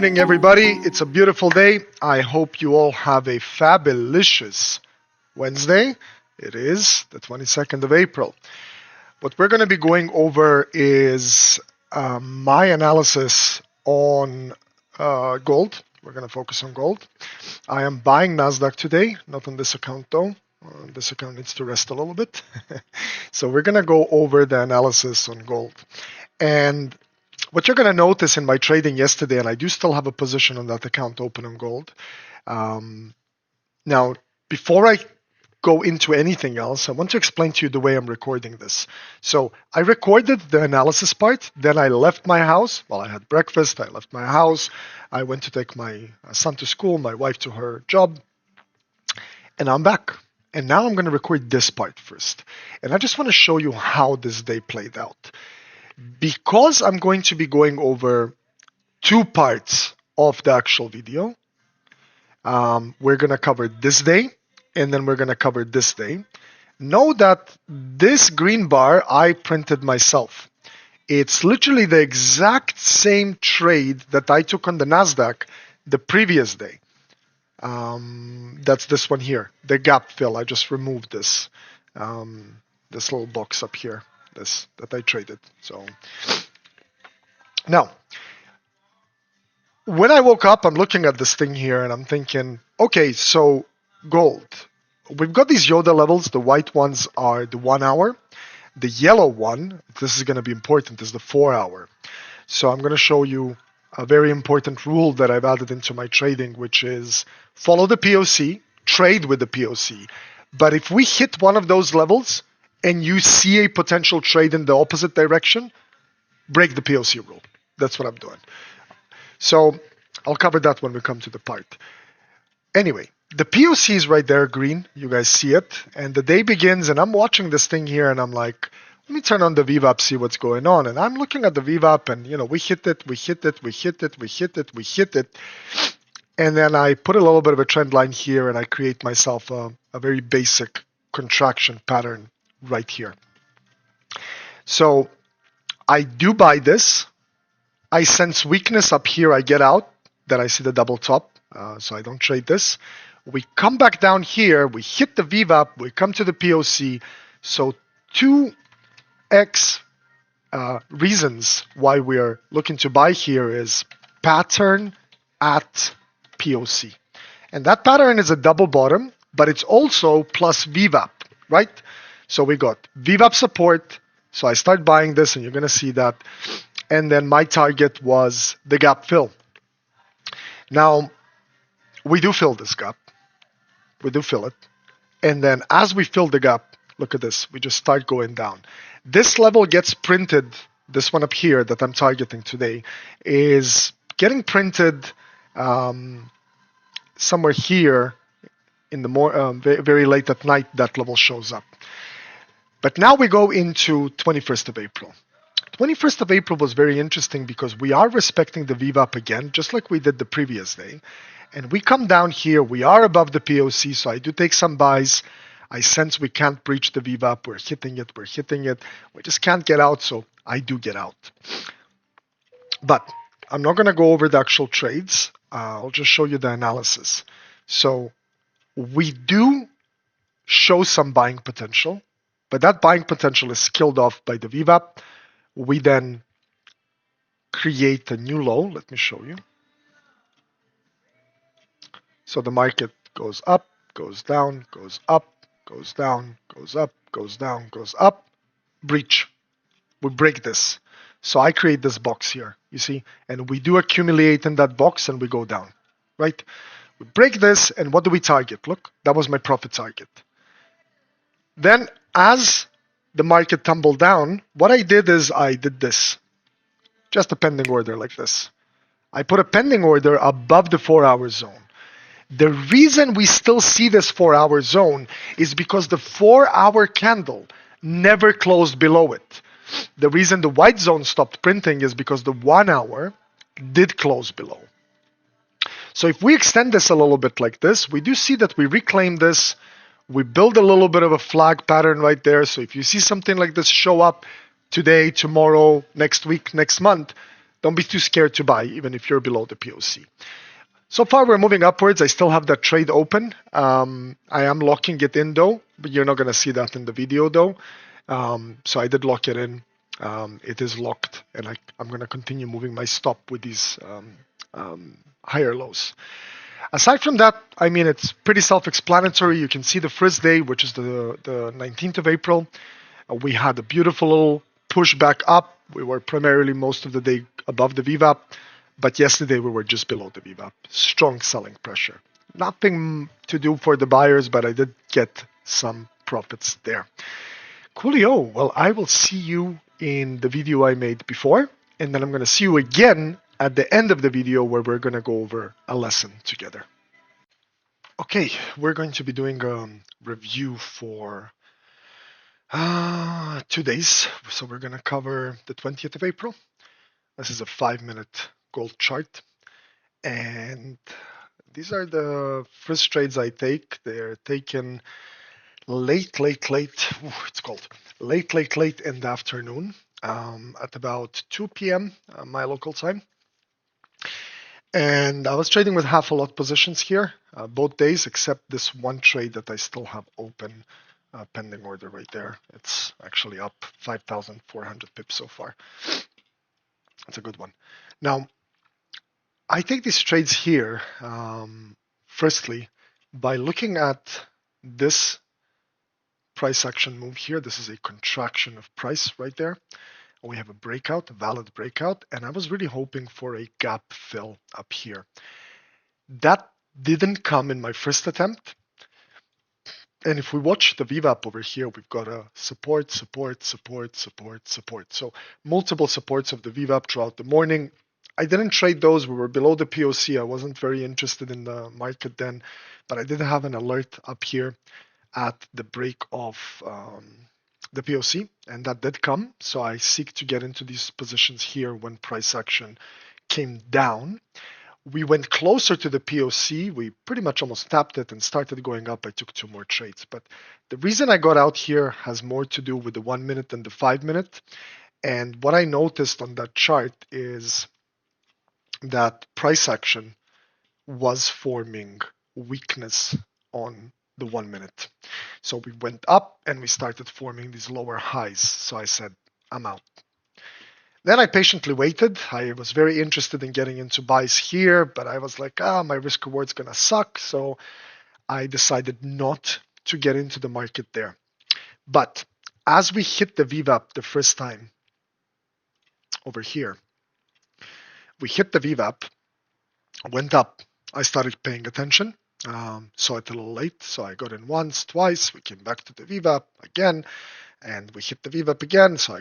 evening, everybody. It's a beautiful day. I hope you all have a fabulous Wednesday. It is the 22nd of April. What we're going to be going over is my analysis on gold. We're going to focus on gold. I am buying NASDAQ today, not on this account though. This account needs to rest a little bit. So we're going to go over the analysis on gold. And what you're going to notice in my trading yesterday, and I do still have a position on that account open on gold. Now, before I go into anything else, I want to explain to you the way I'm recording this. So I recorded the analysis part, then I left my house. Well, I had breakfast, I left my house, I went to take my son to school, my wife to her job, and I'm back. And now I'm going to record this part first. And I just want to show you how this day played out. Because I'm going to be going over two parts of the actual video, we're going to cover this day, and then we're going to cover this day. Know that this green bar I printed myself. It's literally the exact same trade that I took on the NASDAQ the previous day. That's this one here, the gap fill. I just removed this, this little box up here. This that I traded. So now, when I woke up, I'm looking at this thing here and I'm thinking, okay, so gold. We've got these Yoda levels. The white ones are the 1 hour. The yellow one, this is going to be important, is the 4 hour. So I'm going to show you a very important rule that I've added into my trading, which is follow the POC, trade with the POC. But if we hit one of those levels, and you see a potential trade in the opposite direction, break the POC rule. That's what I'm doing. So I'll cover that when we come to the part. Anyway, the POC is right there, green. You guys see it. And the day begins, and I'm watching this thing here, and I'm like, let me turn on the VWAP, see what's going on. And I'm looking at the VWAP, and we hit it, we hit it, we hit it, we hit it, we hit it. And then I put a little bit of a trend line here, and I create myself a very basic contraction pattern right here. So I do buy this. I sense weakness up here. I get out. Then I see the double top. So I don't trade this. We come back down here. We hit the VWAP. We come to the POC. So 2x reasons why we are looking to buy here is pattern at POC. And that pattern is a double bottom, but it's also plus VWAP, right? So we got VWAP support. So I start buying this, and you're going to see that. And then my target was the gap fill. Now, we do fill this gap. We do fill it. And then as we fill the gap, look at this. We just start going down. This level gets printed. This one up here that I'm targeting today is getting printed somewhere here in the very late at night. That level shows up. But now we go into 21st of April. 21st of April was very interesting because we are respecting the VWAP again, just like we did the previous day. And we come down here. We are above the POC, so I do take some buys. I sense we can't breach the VWAP. We're hitting it. We're hitting it. We just can't get out, so I do get out. But I'm not going to go over the actual trades. I'll just show you the analysis. So we do show some buying potential. But that buying potential is killed off by the VWAP. We then create a new low. Let me show you. So the market goes up, goes down, goes up, goes down, goes up, goes down, goes up. Breach. We break this. So I create this box here, you see? And we do accumulate in that box, and we go down, right? We break this, and what do we target? Look, that was my profit target. Then as the market tumbled down, what I did is I did this. Just a pending order like this. I put a pending order above the 4 hour zone. The reason we still see this 4 hour zone is because the 4 hour candle never closed below it. The reason the white zone stopped printing is because the 1 hour did close below. So if we extend this a little bit like this, we do see that we reclaim this. We build a little bit of a flag pattern right there. So if you see something like this show up today, tomorrow, next week, next month, don't be too scared to buy, even if you're below the POC. So far, we're moving upwards. I still have that trade open. I am locking it in though, but you're not going to see that in the video though. So I did lock it in. It is locked, and I'm going to continue moving my stop with these higher lows. Aside from that, I mean, it's pretty self-explanatory. You can see the first day, which is the 19th of April. We had a beautiful little push back up. We were primarily most of the day above the VWAP, but yesterday we were just below the VWAP. Strong selling pressure. Nothing to do for the buyers, but I did get some profits there. Coolio. Well, I will see you in the video I made before, and then I'm going to see you again at the end of the video where we're going to go over a lesson together. Okay, we're going to be doing a review for 2 days. So we're going to cover the 20th of April. This is a 5-minute gold chart. And these are the first trades I take. They're taken late in the afternoon at about 2 p.m. My local time. And I was trading with half a lot positions here, both days, except this one trade that I still have open, pending order right there. It's actually up 5,400 pips so far. That's a good one. Now, I take these trades here, firstly, by looking at this price action move here. This is a contraction of price right there. We have a breakout, a valid breakout, and I was really hoping for a gap fill up here. That didn't come in my first attempt. And if we watch the VWAP over here, we've got a support. So multiple supports of the VWAP throughout the morning. I didn't trade those. We were below the POC. I wasn't very interested in the market then, but I did have an alert up here at the break of the POC, and that did come. So I seek to get into these positions here when price action came down. We went closer to the POC. We pretty much almost tapped it and started going up. I took 2 more trades. But the reason I got out here has more to do with the 1 minute and the 5 minute. And what I noticed on that chart is that price action was forming weakness on the 1 minute. So we went up and we started forming these lower highs. So I said, I'm out. Then I patiently waited. I was very interested in getting into buys here, but I was like, my risk reward's going to suck. So I decided not to get into the market there. But as we hit the VWAP the first time over here, we hit the VWAP, went up. I started paying attention. Saw it a little late. So I got in once, twice. We came back to the VWAP again, and we hit the VWAP again. So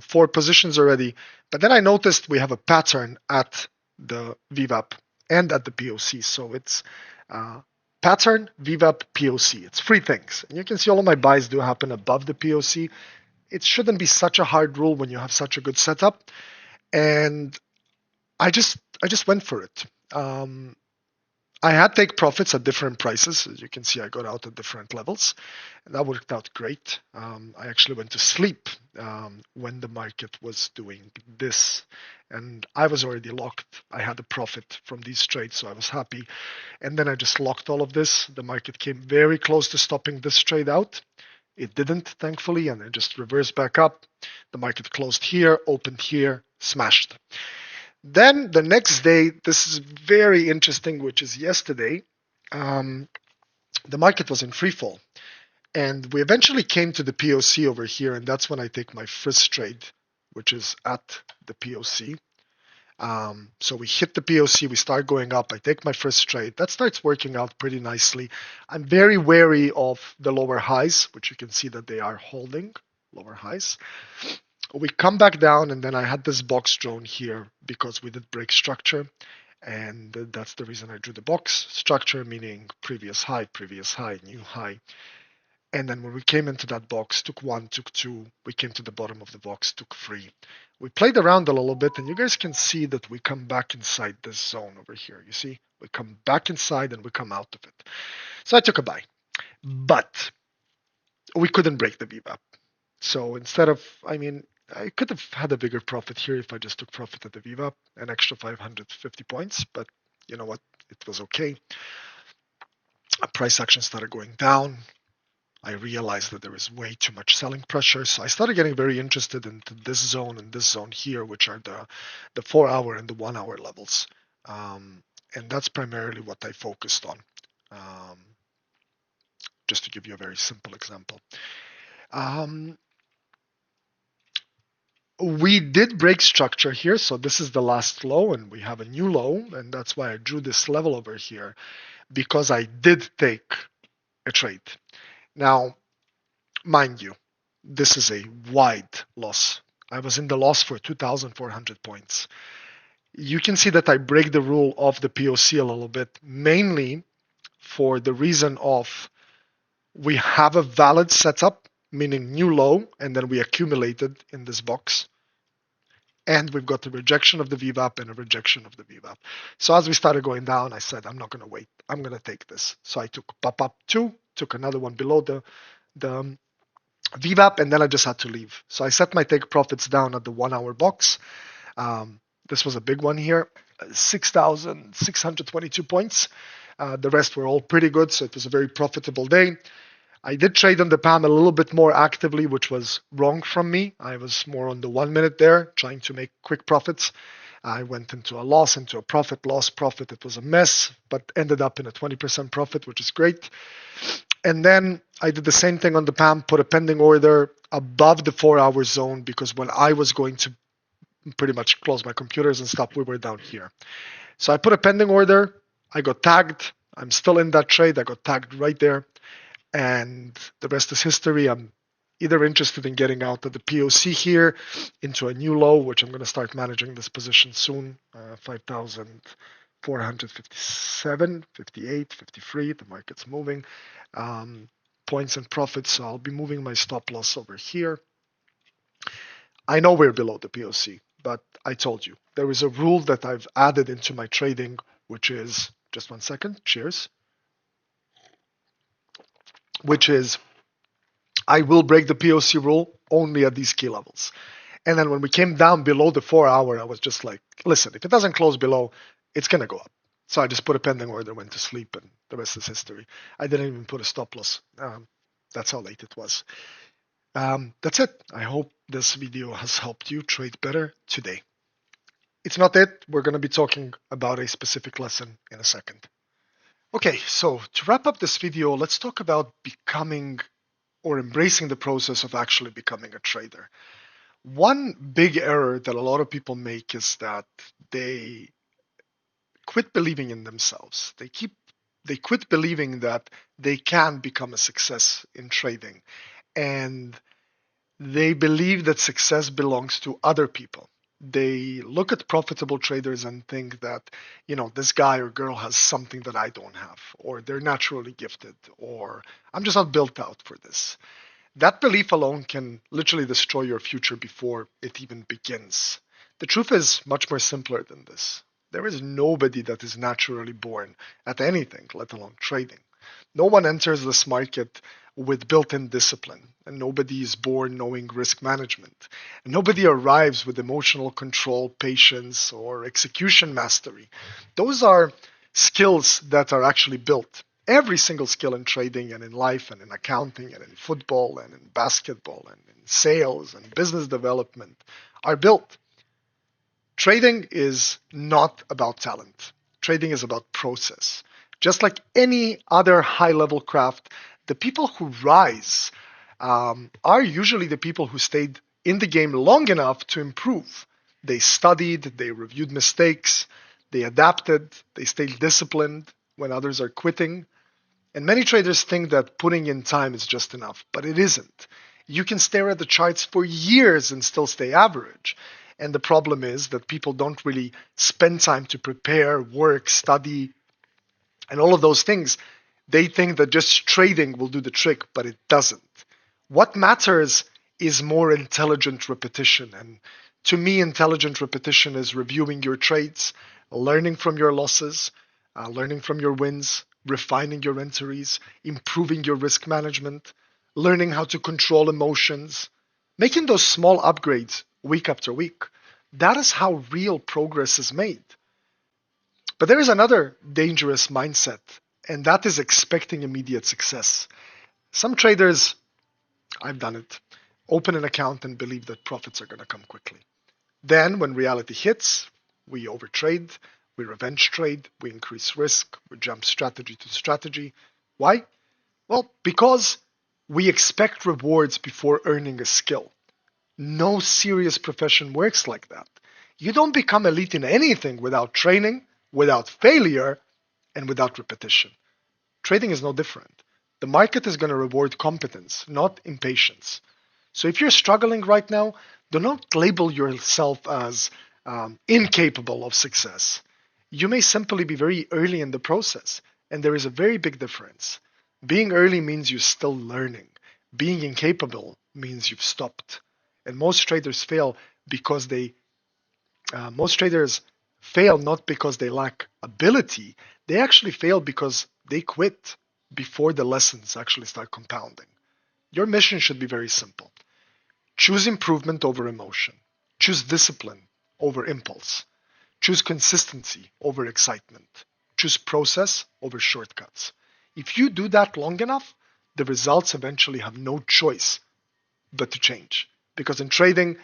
4 positions already. But then I noticed we have a pattern at the VWAP and at the POC. So it's pattern, VWAP, POC. It's 3 things. And you can see all of my buys do happen above the POC. It shouldn't be such a hard rule when you have such a good setup. And I just went for it. I had take profits at different prices. As you can see, I got out at different levels, and that worked out great. I actually went to sleep when the market was doing this, and I was already locked. I had a profit from these trades, so I was happy. And then I just locked all of this. The market came very close to stopping this trade out. It didn't, thankfully, and it just reversed back up. The market closed here, opened here, smashed. Then the next day, this is very interesting, which is yesterday, the market was in free fall. And we eventually came to the POC over here, and that's when I take my first trade, which is at the POC. So we hit the POC, we start going up, I take my first trade. That starts working out pretty nicely. I'm very wary of the lower highs, which you can see that they are holding, lower highs. We come back down, and then I had this box drawn here because we did break structure, and that's the reason I drew the box structure, meaning previous high, new high. And then when we came into that box, took 1, took 2, we came to the bottom of the box, took 3. We played around a little bit, and you guys can see that we come back inside this zone over here. You see, we come back inside and we come out of it. So I took a buy, but we couldn't break the VWAP. So instead of, I could have had a bigger profit here if I just took profit at the VWAP, an extra 550 points, but you know what? It was okay. Price action started going down. I realized that there was way too much selling pressure, so I started getting very interested into this zone and this zone here, which are the 4-hour and the 1-hour levels, and that's primarily what I focused on. Um, just to give you a very simple example, um, we did break structure here, so this is the last low, and we have a new low, and that's why I drew this level over here, because I did take a trade. Now, mind you, this is a wide loss. I was in the loss for 2,400 points. You can see that I break the rule of the POC a little bit, mainly for the reason of we have a valid setup, meaning new low, and then we accumulated in this box. And we've got a rejection of the VWAP and a rejection of the VWAP. So as we started going down, I said, I'm not going to wait. I'm going to take this. So I took pop up 2, took another one below the VWAP, and then I just had to leave. So I set my take profits down at the 1-hour box. This was a big one here, 6,622 points. The rest were all pretty good, so it was a very profitable day. I did trade on the PAM a little bit more actively, which was wrong from me. I was more on the 1 minute there, trying to make quick profits. I went into a loss, into a profit, loss, profit. It was a mess, but ended up in a 20% profit, which is great. And then I did the same thing on the PAM, put a pending order above the 4-hour zone, because when I was going to pretty much close my computers and stop, we were down here. So I put a pending order. I got tagged. I'm still in that trade. I got tagged right there. And the rest is history. I'm either interested in getting out of the POC here into a new low, which I'm going to start managing this position soon, 5,457, 58, 53. The market's moving. Points and profits, so I'll be moving my stop loss over here. I know we're below the POC, but I told you, there is a rule that I've added into my trading, which is, just 1 second, cheers, which is I will break the POC rule only at these key levels. And then when we came down below the 4-hour, I was just like, listen, if it doesn't close below, it's going to go up. So I just put a pending order, went to sleep, and the rest is history. I didn't even put a stop loss. That's how late it was. That's it. I hope this video has helped you trade better today. It's not it. We're going to be talking about a specific lesson in a second. Okay, so to wrap up this video, let's talk about becoming or embracing the process of actually becoming a trader. One big error that a lot of people make is that they quit believing in themselves. They quit believing that they can become a success in trading, and they believe that success belongs to other people. They look at profitable traders and think that, this guy or girl has something that I don't have, or they're naturally gifted, or I'm just not built out for this. That belief alone can literally destroy your future before it even begins. The truth is much more simpler than this. There is nobody that is naturally born at anything, let alone trading. No one enters this market with built-in discipline, and nobody is born knowing risk management. And nobody arrives with emotional control, patience, or execution mastery. Those are skills that are actually built. Every single skill in trading and in life and in accounting and in football and in basketball and in sales and business development are built. Trading is not about talent. Trading is about process. Just like any other high-level craft, the people who rise are usually the people who stayed in the game long enough to improve. They studied, they reviewed mistakes, they adapted, they stayed disciplined when others are quitting. And many traders think that putting in time is just enough, but it isn't. You can stare at the charts for years and still stay average. And the problem is that people don't really spend time to prepare, work, study, and all of those things. They think that just trading will do the trick, but it doesn't. What matters is more intelligent repetition. And to me, intelligent repetition is reviewing your trades, learning from your losses, learning from your wins, refining your entries, improving your risk management, learning how to control emotions, Making those small upgrades week after week, that is how real progress is made. But there is another dangerous mindset, and that is expecting immediate success. Some traders, I've done it, open an account and believe that profits are going to come quickly. Then, when reality hits, we overtrade, we revenge trade, we increase risk, we jump strategy to strategy. Why? Well, because we expect rewards before earning a skill. No serious profession works like that. You don't become elite in anything without training, without failure, and without repetition. Trading is no different. The market is going to reward competence, not impatience. So if you're struggling right now, do not label yourself as incapable of success. You may simply be very early in the process, and there is a very big difference. Being early means you're still learning. Being incapable means you've stopped. And because they most traders fail not because they lack ability, they actually fail because they quit before the lessons actually start compounding. Your mission should be very simple. Choose improvement over emotion. Choose discipline over impulse. Choose consistency over excitement. Choose process over shortcuts. If you do that long enough, the results eventually have no choice but to change. Because in trading,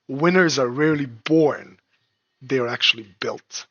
winners are rarely born, they are actually built.